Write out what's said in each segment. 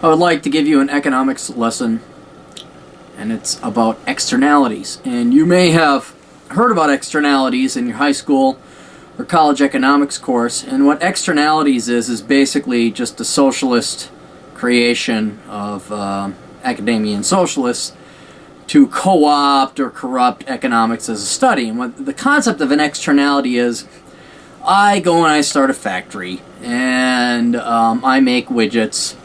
I would like to give you an economics lesson, and it's about externalities. And you may have heard about externalities in your high school or college economics course, and what externalities is basically just a socialist creation of academia and socialists to co-opt or corrupt economics as a study. And what the concept of an externality is, I go and I start a factory, and I make widgets,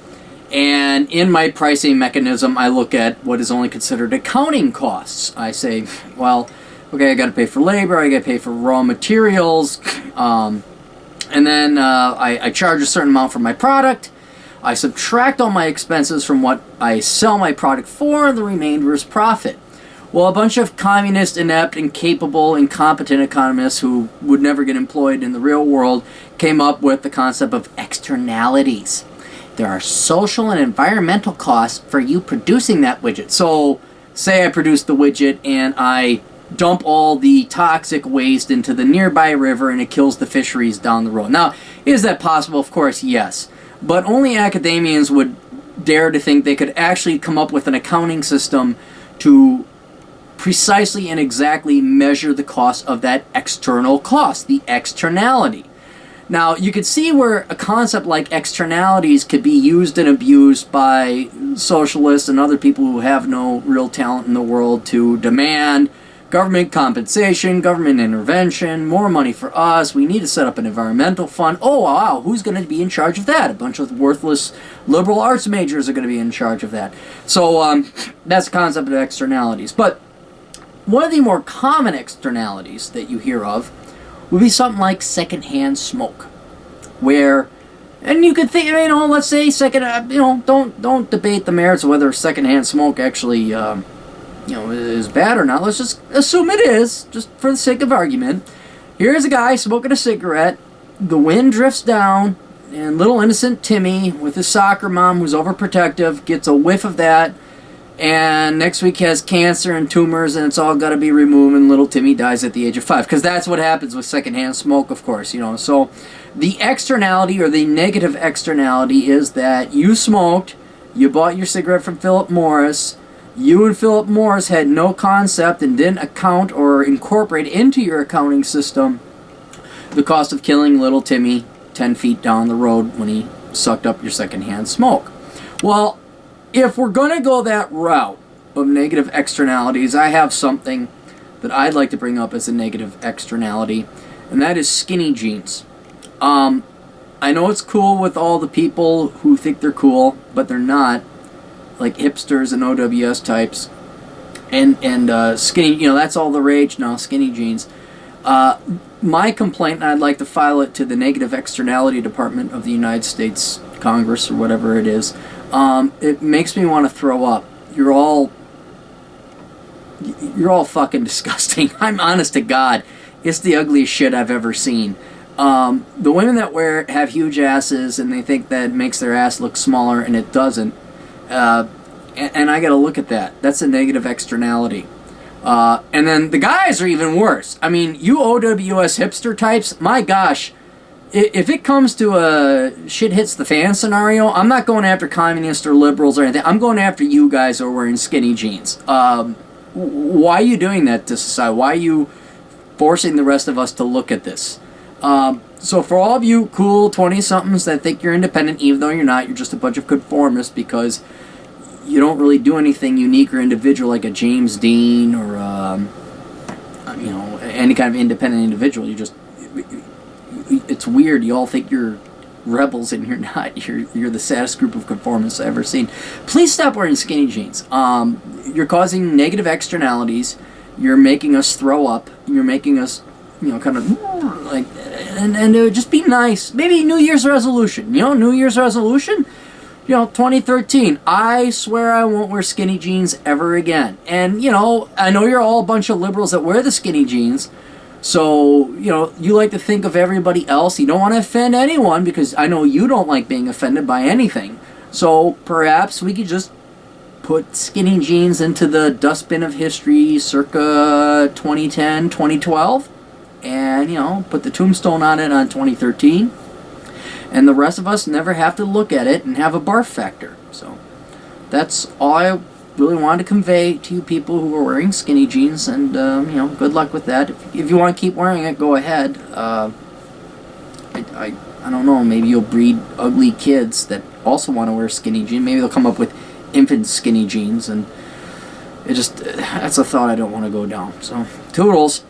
and in my pricing mechanism I look at what is only considered accounting costs. I say, well, okay, I got to pay for labor, I got to pay for raw materials, and then I charge a certain amount for my product. I subtract all my expenses from what I sell my product for, and the remainder is profit. Well, a bunch of communist, inept, incapable, incompetent economists who would never get employed in the real world came up with the concept of externalities. There are social and environmental costs for you producing that widget. So, say I produce the widget and I dump all the toxic waste into the nearby river and it kills the fisheries down the road. Now, is that possible? Of course, yes. But only academians would dare to think they could actually come up with an accounting system to precisely and exactly measure the cost of that external cost, the externality. Now, you could see where a concept like externalities could be used and abused by socialists and other people who have no real talent in the world to demand government compensation, government intervention, more money for us. We need to set up an environmental fund. Oh, wow, who's going to be in charge of that? A bunch of worthless liberal arts majors are going to be in charge of that. So that's the concept of externalities. But one of the more common externalities that you hear of would be something like secondhand smoke, where, and you could think, let's say don't debate the merits of whether secondhand smoke actually is bad or not. Let's just assume it is, just for the sake of argument. Here's a guy smoking a cigarette, the wind drifts down, and little innocent Timmy with his soccer mom who's overprotective gets a whiff of that, and next week has cancer and tumors, and it's all got to be removed, and little Timmy dies at the age of 5. Because that's what happens with secondhand smoke, of course. So the externality, or the negative externality, is that you smoked, you bought your cigarette from Philip Morris, you and Philip Morris had no concept and didn't account or incorporate into your accounting system the cost of killing little Timmy 10 feet down the road when he sucked up your secondhand smoke. Well, if we're going to go that route of negative externalities, I have something that I'd like to bring up as a negative externality, and that is skinny jeans. I know it's cool with all the people who think they're cool, but they're not, like hipsters and OWS types. And skinny, that's all the rage now, skinny jeans. My complaint, and I'd like to file it to the Negative Externality Department of the United States Congress, or whatever it is, it makes me want to throw up. You're all fucking disgusting. I'm honest to God. It's the ugliest shit I've ever seen. The women that have huge asses, and they think that makes their ass look smaller, and it doesn't. And I gotta look at that. That's a negative externality. And then the guys are even worse. I mean, you OWS hipster types, my gosh, if it comes to a shit hits the fan scenario, I'm not going after communists or liberals or anything. I'm going after you guys who are wearing skinny jeans. Why are you doing that to society? Why are you forcing the rest of us to look at this? So for all of you cool 20-somethings that think you're independent, even though you're not, you're just a bunch of conformists because you don't really do anything unique or individual like a James Dean or any kind of independent individual. It's weird. You all think you're rebels and you're not. You're the saddest group of conformists I've ever seen. Please stop wearing skinny jeans. You're causing negative externalities. You're making us throw up. You're making us, kind of like, and just be nice. Maybe New Year's resolution. New Year's resolution. 2013, I swear I won't wear skinny jeans ever again. And, I know you're all a bunch of liberals that wear the skinny jeans. So, you like to think of everybody else. You don't want to offend anyone because I know you don't like being offended by anything. So, perhaps we could just put skinny jeans into the dustbin of history circa 2010, 2012. And, put the tombstone on it on 2013. And the rest of us never have to look at it and have a barf factor. So that's all I really wanted to convey to you people who are wearing skinny jeans, and good luck with that. If you want to keep wearing it, go ahead. I don't know, maybe you'll breed ugly kids that also want to wear skinny jeans. Maybe they'll come up with infant skinny jeans, and that's a thought I don't want to go down. So, toodles.